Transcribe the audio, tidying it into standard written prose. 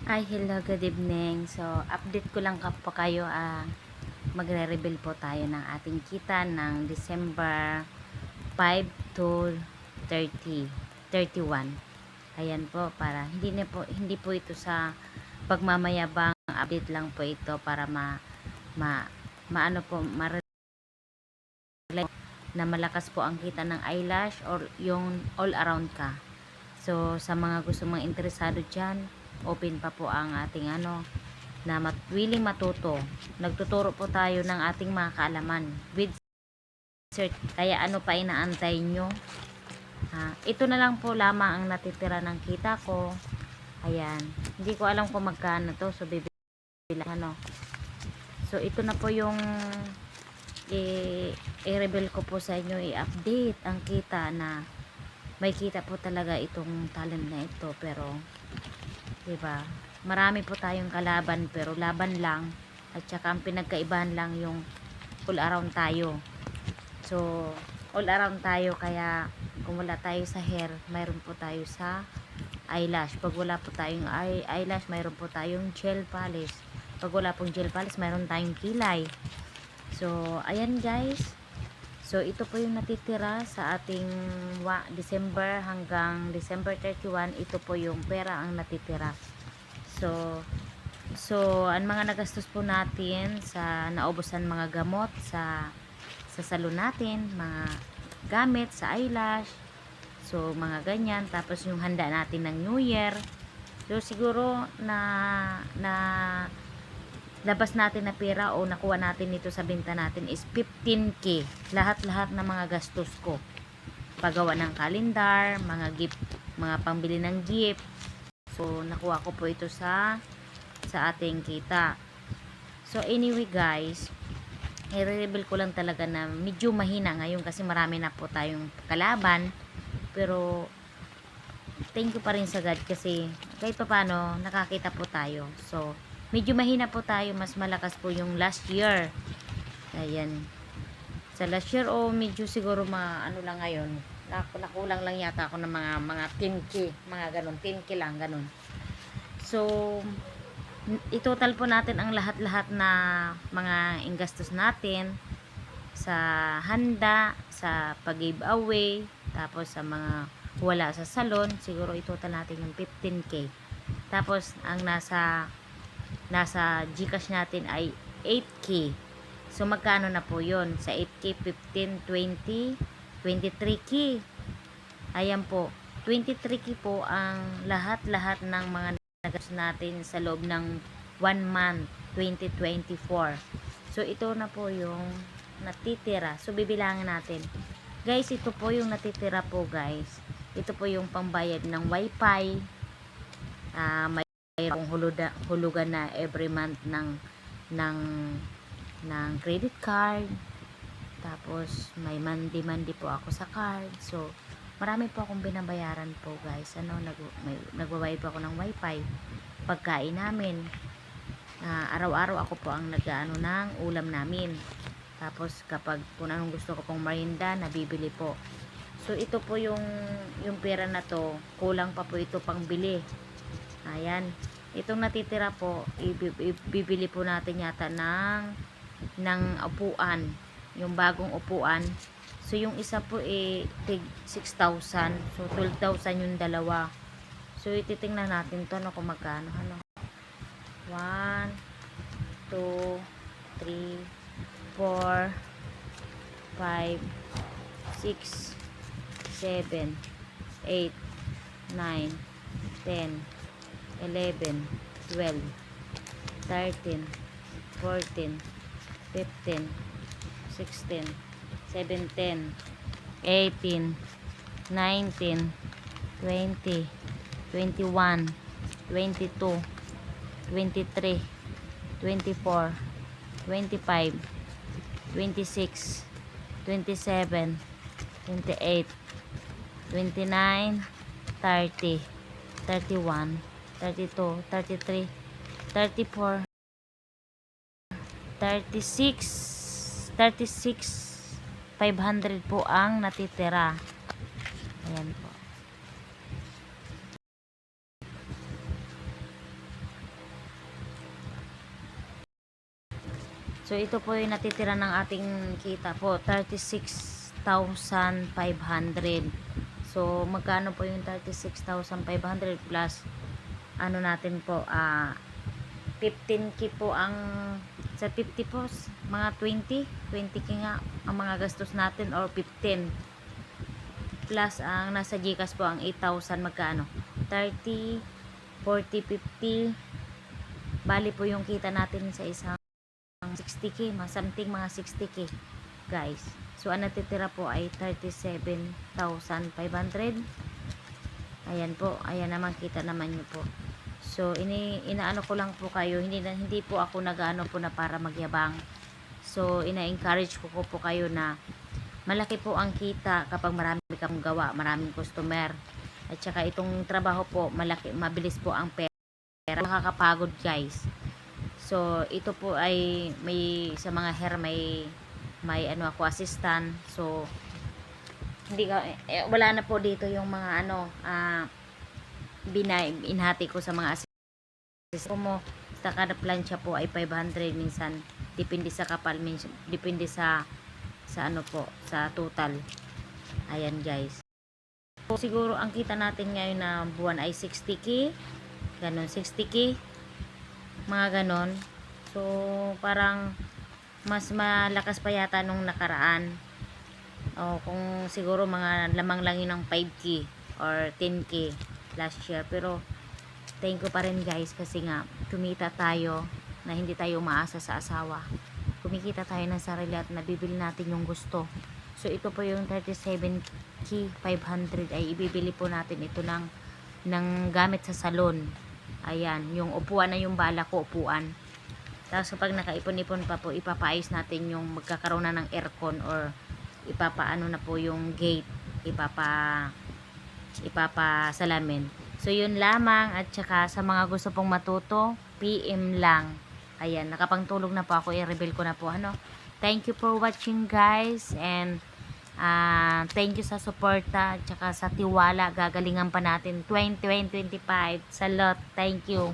Ay, hello, good evening. So, update ko lang po kayo, magre-reveal po tayo ng ating kita ng December 5 to 30, 31. Ayan po, para hindi po ito sa pagmamayabang, update lang po ito para ma maano po, na malakas po ang kita ng eyelash or yung all around ka. So, sa mga gusto mga interesado dyan, open pa po ang ating na willing matuto. Nagtuturo po tayo ng ating mga kaalaman with search. Kaya ano pa inaantay nyo? Ito na lang po lamang ang natitira ng kita ko. Ayan. Hindi ko alam kung magkano to. So, bibili So, ito na po yung i-reveal ko po sa inyo, i-update ang kita na may kita po talaga itong talent na ito, pero 'di ba? Marami po tayong kalaban pero laban lang, at saka ang pinagkaibahan lang yung all around tayo. So, all around tayo, kaya kung wala tayo sa hair, mayroon po tayo sa eyelash. Pag wala po tayong eyelash, mayroon po tayong gel polish. Pag wala pong gel polish, mayroon tayong kilay. So, ayan guys. So, ito po yung natitira sa ating December hanggang December 31. Ito po yung pera ang natitira. So, ang mga nagastos po natin sa naubusan mga gamot sa salon natin, mga gamit sa eyelash. So, mga ganyan. Tapos yung handa natin ng New Year. So, siguro na labas natin na pera o nakuha natin nito sa benta natin is 15k. Lahat-lahat ng mga gastos ko. Paggawa ng kalendar, mga gift, mga pambili ng gift. So, nakuha ko po ito sa ating kita. So, anyway guys, i-reveal ko lang talaga na medyo mahina ngayon kasi marami na po tayong kalaban. Pero, thank you pa rin sa God kasi kahit pa paano, nakakita po tayo. So, medyo mahina po tayo, mas malakas po yung last year. Ayan. Sa last year, medyo siguro ano lang ngayon. Nakulang lang yata ako ng mga 10k, mga ganun, 10k lang, ganun. So, itotal po natin ang lahat-lahat na mga ingastos natin sa handa, sa pag-giveaway, tapos sa mga wala sa salon, siguro itotal natin yung 15k. Tapos, ang nasa GCash natin ay 8k. So, magkano na po yun? Sa 8k, 15, 20, 23k. Ayan po. 23k po ang lahat-lahat ng mga nagastos natin sa loob ng 1 month, 2024. So, ito na po yung natitira. So, bibilangin natin. Guys, ito po yung natitira po, guys. Ito po yung pambayad ng wifi. May akong hulugan na every month ng credit card. Tapos may mandi po ako sa card. So marami po akong binabayaran po guys. Nagbabayad po ako ng wifi, pagkain namin. Araw-araw ako po ang nag-aano ng ulam namin. Tapos kapag kung anong gusto ko pong merienda, nabibili po. So ito po yung pera na to, kulang pa po ito pang bili. Ayan. Itong natitira po, ibibili po natin yata ng upuan. Yung bagong upuan. So, yung isa po tig 6,000. So, 12,000 yung dalawa. So, ititingnan natin to kung magkano. 1, 2, 3, 4, 5, 6, 7, 8, 9, 10, 11, 12, 13, 14, 15, 16, 17, 18, 19, 20, 21, 22, 23, 24, 25, 26, 27, 28, 29, 30, 31, 32, 33, 34, 36, 500 po ang natitira. Ayan po. So ito po yung natitira ng ating kita po, 36,500. So magkano po yung 36,500 plus ano natin po, 15k po ang sa 50 po, mga 20k nga ang mga gastos natin, or 15 plus ang nasa GCash po ang 8,000. Magkano? 30, 40, 50, bali po yung kita natin sa isang 60k, something mga 60k guys. So ang natitira po ay 37,500. Ayan po, ayan naman, kita naman nyo po. So inaano ko lang po kayo, hindi po ako nag-ano po na para magyabang. So ina-encourage ko po kayo na malaki po ang kita kapag marami kang gawa, maraming customer. At saka itong trabaho po, mabilis po ang pera. Nakakapagod guys. So ito po ay may sa mga hair, may ano ako, assistant. So hindi ka wala na po dito yung mga ano, inhati ko sa mga assistant mo. Sa kada plancha po ay 500, minsan depende sa kapal, minsan depende sa ano po, sa total. Ayan guys. So siguro ang kita natin ngayon na buwan ay 60k, ganon, 60k, mga ganon. So parang mas malakas pa yata nung nakaraan, o kung siguro mga lamang lang yun ng 5k or 10k last year. Pero thank you pa rin guys, kasi nga kumita tayo na hindi tayo umaasa sa asawa. Kumikita tayo ng sarili at nabibili natin yung gusto. So ito po yung 37k 500 ay ibibili po natin ito ng gamit sa salon. Ayan, yung upuan na yung bala ko, upuan. Tapos kapag nakaipon-ipon pa po, ipapaayos natin yung magkakaroon na ng aircon, or ipapaano na po yung gate, ipapasalamin. So yun lamang, at saka sa mga gusto pong matuto, PM lang. Ayan, nakapangtulog na po ako, i-reveal ko na po ano. Thank you for watching guys, and thank you sa suporta at saka sa tiwala. Gagalingan pa natin 2025. Salot, thank you.